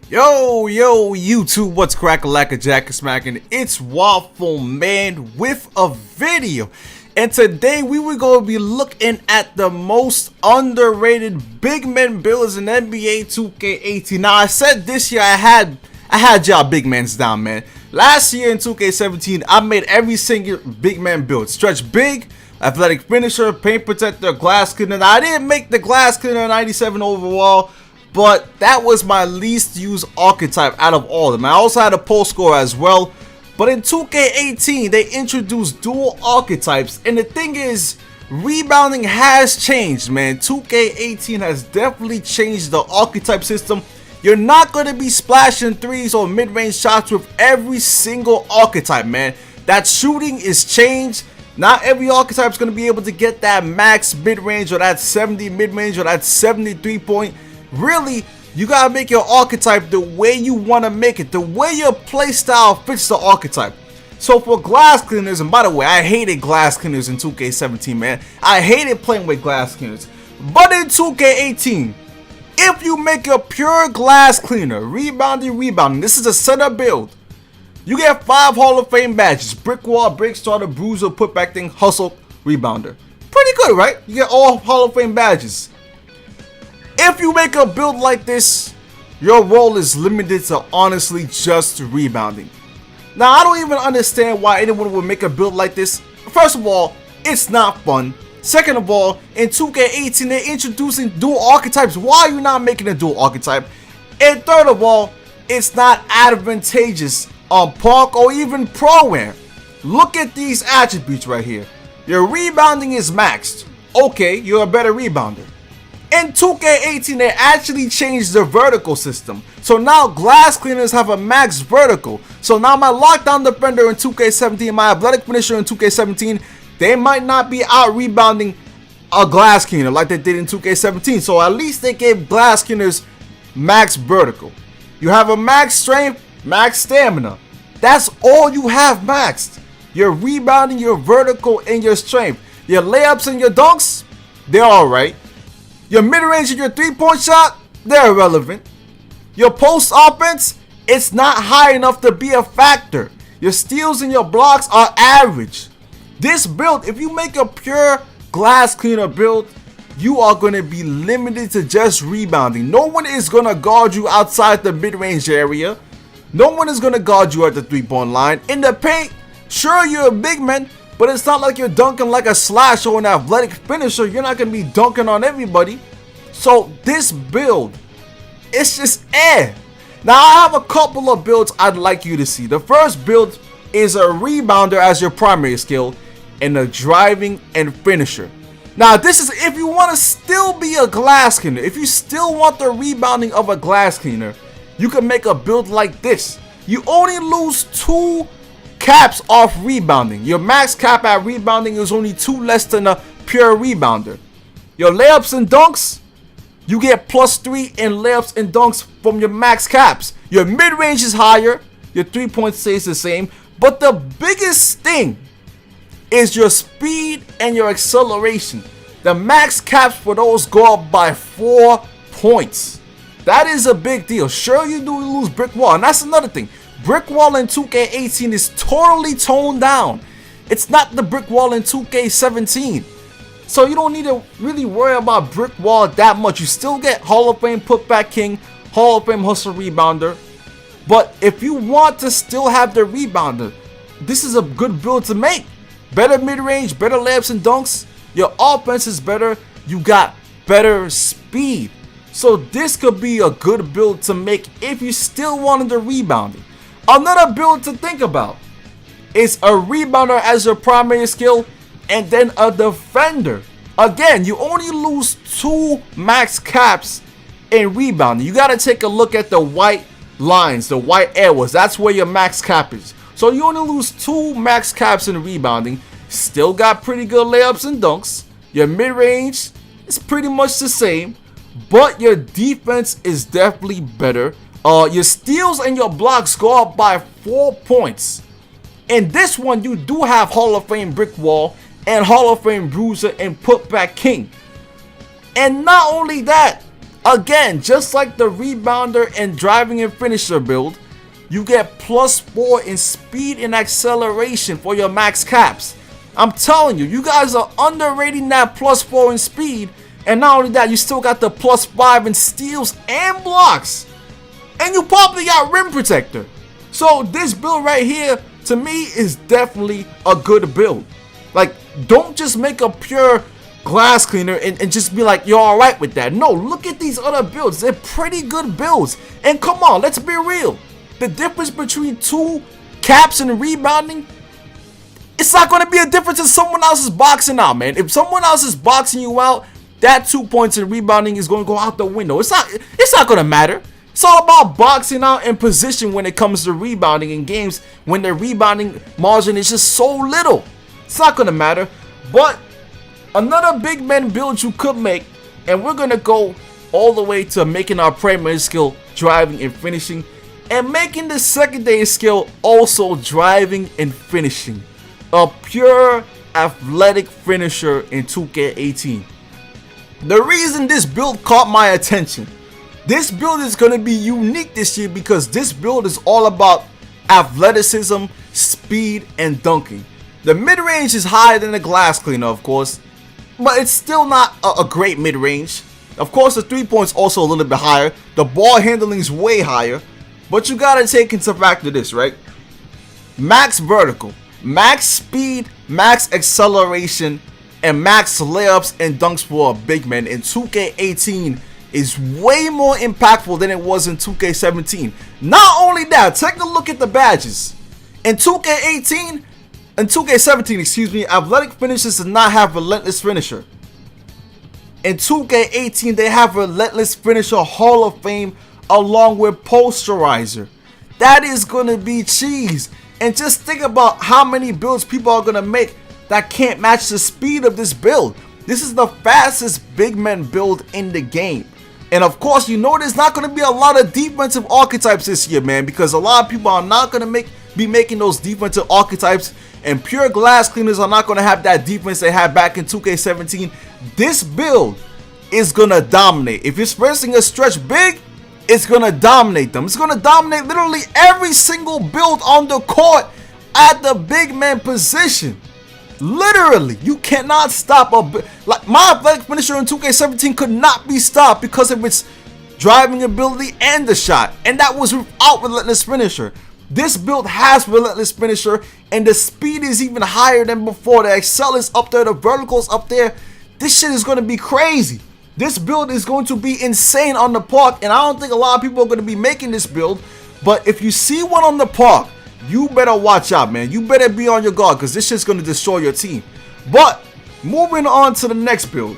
Yo, YouTube, what's crackalackajackasmacin? It's Waffleman with a video. And today we were going to be looking at the most underrated big men builds in NBA 2K18. Now, I said this year I had y'all big mans down, man. Last year in 2K17, I made every single big man build. Stretch big, athletic finisher, paint protector, glass cleaner. Now, I didn't make the glass cleaner 97 overall, but that was my least used archetype out of all of them. I also had a post scorer as well. But in 2K18, they introduced dual archetypes. And the thing is, rebounding has changed, man. 2K18 has definitely changed the archetype system. You're not going to be splashing threes or mid-range shots with every single archetype, man. That shooting is changed. Not every archetype is going to be able to get that max mid-range or that 70 mid-range or that 73 point. Really, you gotta make your archetype the way you want to make it, the way your playstyle fits the archetype. So for glass cleaners, and by the way, I hated glass cleaners in 2K17, man. I hated playing with glass cleaners. But in 2K18, if you make a pure glass cleaner, rebounding, this is a center build. You get 5 Hall of Fame badges: brick wall, break starter, bruiser, putback thing, hustle, rebounder. Pretty good, right? You get all Hall of Fame badges. If you make a build like this, your role is limited to honestly just rebounding. Now, I don't even understand why anyone would make a build like this. First of all, it's not fun. Second of all, in 2K18, they're introducing dual archetypes. Why are you not making a dual archetype? And third of all, it's not advantageous on park or even pro-am. Look at these attributes right here. Your rebounding is maxed. Okay, you're a better rebounder. In 2K18, they actually changed the vertical system. So now glass cleaners have a max vertical. So now my lockdown defender in 2K17, my athletic finisher in 2K17, they might not be out rebounding a glass cleaner like they did in 2K17. So at least they gave glass cleaners max vertical. You have a max strength, max stamina. That's all you have maxed. Your rebounding, your vertical, and your strength. Your layups and your dunks, they're alright. Your mid-range and your three-point shot, they're irrelevant. Your post offense, it's not high enough to be a factor. Your steals and your blocks are average. This build, if you make a pure glass cleaner build, you are going to be limited to just rebounding. No one is going to guard you outside the mid-range area. No one is going to guard you at the three-point line. In the paint, sure, you're a big man, but it's not like you're dunking like a slash or an athletic finisher. You're not going to be dunking on everybody. So this build, it's just eh. Now I have a couple of builds I'd like you to see. The first build is a rebounder as your primary skill and a driving and finisher. Now this is if you want to still be a glass cleaner. If you still want the rebounding of a glass cleaner, you can make a build like this. You only lose 2 caps off rebounding. Your max cap at rebounding is only 2 less than a pure rebounder. Your layups and dunks, you get +3 in layups and dunks from your max caps. Your mid-range is higher. Your 3-point stays the same. But the biggest thing is your speed and your acceleration. The max caps for those go up by 4 points. That is a big deal. Sure, you do lose brick wall, and that's another thing. Brick wall in 2K18 is totally toned down. It's not the brick wall in 2K17. So you don't need to really worry about brick wall that much. You still get Hall of Fame putback king, Hall of Fame hustle rebounder. But if you want to still have the rebounder, this is a good build to make. Better mid-range, better layups and dunks. Your offense is better. You got better speed. So this could be a good build to make if you still wanted the rebounding. Another build to think about is a rebounder as your primary skill and then a defender. Again, you only lose 2 max caps in rebounding. You got to take a look at the white lines, the white arrows. That's where your max cap is. So you only lose 2 max caps in rebounding. Still got pretty good layups and dunks. Your mid-range is pretty much the same, but your defense is definitely better. Your steals and your blocks go up by 4 points. In this one, you do have Hall of Fame brick wall and Hall of Fame bruiser and putback king. And not only that, Again, just like the rebounder and driving and finisher build, you get +4 in speed and acceleration for your max caps. I'm telling you, you guys are underrating that +4 in speed, and not only that, you still got the +5 in steals and blocks, and you probably got rim protector. So this build right here, to me, is definitely a good build. Like, don't just make a pure glass cleaner and just be like, you're alright with that. No, look at these other builds. They're pretty good builds. And come on, let's be real. The difference between 2 caps and rebounding, it's not going to be a difference if someone else is boxing out, man. If someone else is boxing you out, that 2 points in rebounding is going to go out the window. It's not going to matter. It's all about boxing out and position when it comes to rebounding in games when the rebounding margin is just so little. It's not going to matter. But another big man build you could make, and we're going to go all the way to making our primary skill driving and finishing, and making the secondary skill also driving and finishing. A pure athletic finisher in 2K18. The reason this build caught my attention, this build is going to be unique this year because this build is all about athleticism, speed, and dunking. The mid-range is higher than the glass cleaner, of course, but it's still not a great mid-range. Of course, the 3-point's also a little bit higher. The ball handling is way higher, but you gotta take into factor this, right? Max vertical, max speed, max acceleration, and max layups and dunks for a big man in 2K18 is way more impactful than it was in 2K17. Not only that, take a look at the badges. In 2K17, in 2K17, excuse me, athletic finishers does not have relentless finisher. In 2K18, they have relentless finisher Hall of Fame along with posterizer. That is going to be cheese. And just think about how many builds people are going to make that can't match the speed of this build. This is the fastest big man build in the game. And of course, you know there's not going to be a lot of defensive archetypes this year, man, because a lot of people are not going to be making those defensive archetypes, and pure glass cleaners are not going to have that defense they had back in 2K17. This build is going to dominate. If you're facing a stretch big, it's going to dominate them. It's going to dominate literally every single build on the court at the big man position. Literally, you cannot stop like my athletic finisher in 2K17 could not be stopped because of its driving ability and the shot, and that was without relentless finisher. This build has relentless finisher, and the speed is even higher than before. The excel is up there, the vertical is up there. This shit is going to be crazy. This build is going to be insane on the park, and I don't think a lot of people are going to be making this build, but if you see one on the park, you better watch out, man. You better be on your guard because this shit's going to destroy your team. But moving on to the next build,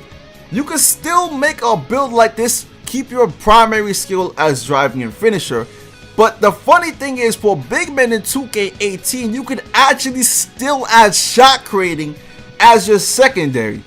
you can still make a build like this, keep your primary skill as driving and finisher. But the funny thing is, for big men in 2K18, you can actually still add shot creating as your secondary.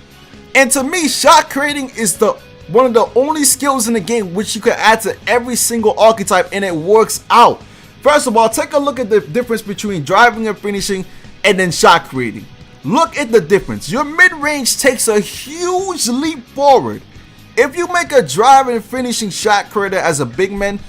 And to me, shot creating is one of the only skills in the game which you can add to every single archetype, and it works out. First of all, take a look at the difference between driving and finishing and then shot creating. Look at the difference. Your mid-range takes a huge leap forward. If you make a driving and finishing shot creator as a big man,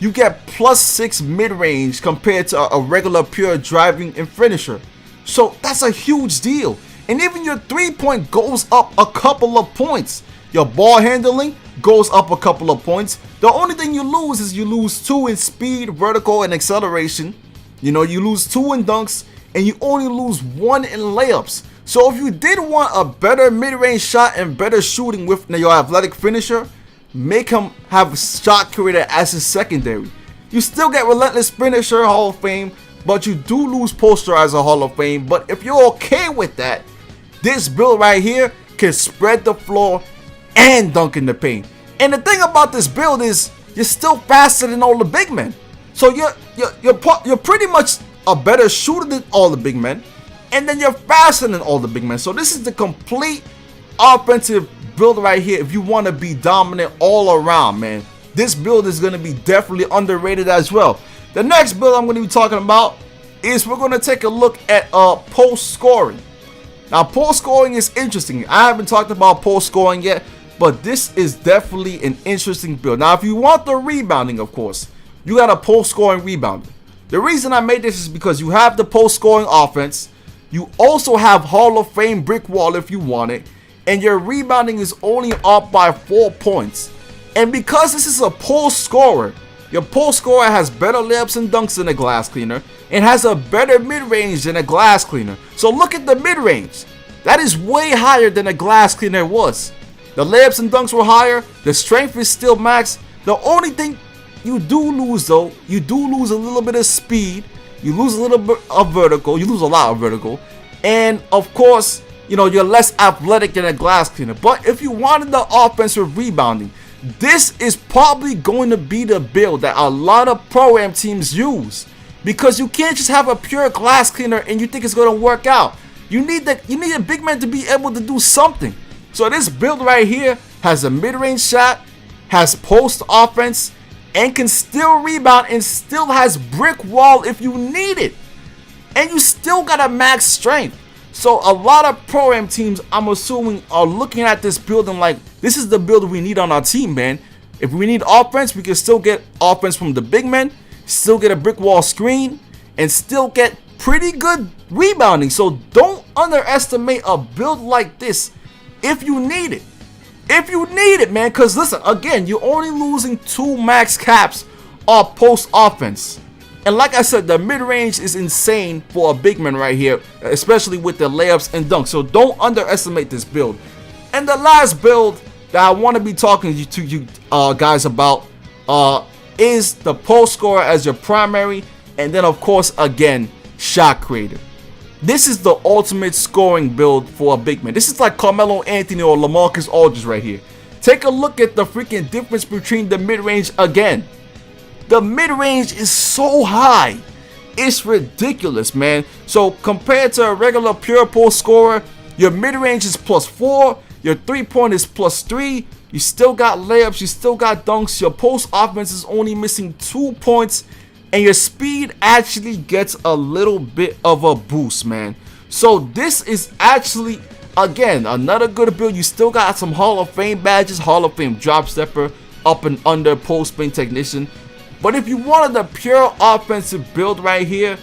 you get +6 mid-range compared to a regular pure driving and finisher. So that's a huge deal. And even your 3-point goes up a couple of points. Your ball handling goes up a couple of points. The only thing you lose is you lose 2 in speed, vertical, and acceleration. You know, you lose 2 in dunks, and you only lose 1 in layups. So if you did want a better mid-range shot and better shooting with your athletic finisher, make him have shot creator as his secondary. You still get relentless finisher Hall of Fame, but you do lose posterizer Hall of Fame. But if you're okay with that, this build right here can spread the floor and dunk in the paint. And the thing about this build is you're still faster than all the big men. So you're pretty much a better shooter than all the big men, and then you're faster than all the big men. So this is the complete offensive build right here if you want to be dominant all around, man. This build is going to be definitely underrated as well. The next build I'm going to be talking about is we're going to take a look at post scoring. Now, post scoring is interesting. I haven't talked about post scoring yet, but this is definitely an interesting build. Now, if you want the rebounding, of course, you got a post scoring rebounder. The reason I made this is because you have the post scoring offense. You also have Hall of Fame brick wall if you want it, and your rebounding is only up by 4 points. And because this is a post scorer, your post scorer has better layups and dunks than a glass cleaner, and has a better mid-range than a glass cleaner. So look at the mid-range. That is way higher than a glass cleaner was. The layups and dunks were higher. The strength is still max. The only thing you do lose though, you do lose a little bit of speed. You lose a little bit of vertical. You lose a lot of vertical. And of course, you know, you're less athletic than a glass cleaner. But if you wanted the offensive rebounding, this is probably going to be the build that a lot of pro-am teams use, because you can't just have a pure glass cleaner and you think it's going to work out. You need a big man to be able to do something. So this build right here has a mid-range shot, has post offense, and can still rebound, and still has brick wall if you need it. And you still got a max strength. So a lot of pro-am teams, I'm assuming, are looking at this build and like, this is the build we need on our team, man. If we need offense, we can still get offense from the big men, still get a brick wall screen, and still get pretty good rebounding. So don't underestimate a build like this if you need it. If you need it, man, because listen, again, you're only losing 2 max caps off post offense. And like I said, the mid-range is insane for a big man right here, especially with the layups and dunks. So don't underestimate this build. And the last build that I want to be talking to you guys about is the post scorer as your primary, and then of course again, shot creator. This is the ultimate scoring build for a big man. This is like Carmelo Anthony or LaMarcus Aldridge right here. Take a look at the freaking difference between the mid-range again. The mid-range is so high. It's ridiculous, man. So compared to a regular pure post scorer, your mid-range is +4, your 3-point is +3, you still got layups, you still got dunks, your post offense is only missing 2 points, and your speed actually gets a little bit of a boost, man. So this is actually, again, another good build. You still got some Hall of Fame badges, Hall of Fame drop stepper, up and under, post spin technician. But if you wanted a pure offensive build right here,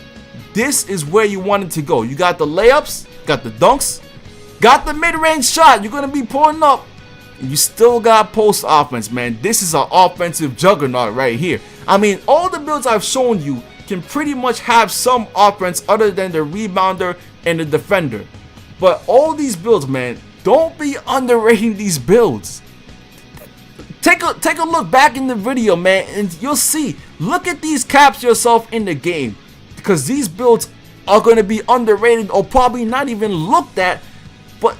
this is where you want it to go. You got the layups, got the dunks, got the mid-range shot. You're going to be pulling up. And you still got post offense, man. This is an offensive juggernaut right here. I mean, all the builds I've shown you can pretty much have some offense other than the rebounder and the defender. But all these builds, man, don't be underrating these builds. Take a look back in the video, man, and you'll see. Look at these caps yourself in the game, because these builds are going to be underrated or probably not even looked at. But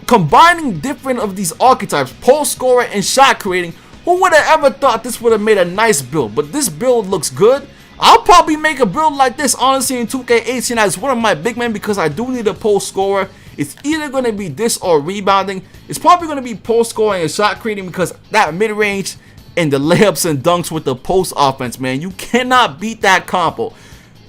combining different of these archetypes, post scorer and shot creating, who would have ever thought this would have made a nice build? But this build looks good. I'll probably make a build like this, honestly, in 2K18 as one of my big men, because I do need a post scorer. It's either going to be this or rebounding. It's probably going to be post scoring and shot creating, because that mid-range and the layups and dunks with the post offense, man, you cannot beat that combo.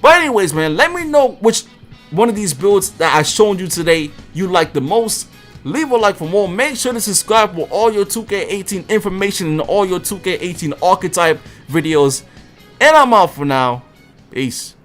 But anyways, man, let me know which one of these builds that I shown you today you like the most. Leave a like for more. Make sure to subscribe for all your 2K18 information and all your 2K18 archetype videos. And I'm out for now. Peace.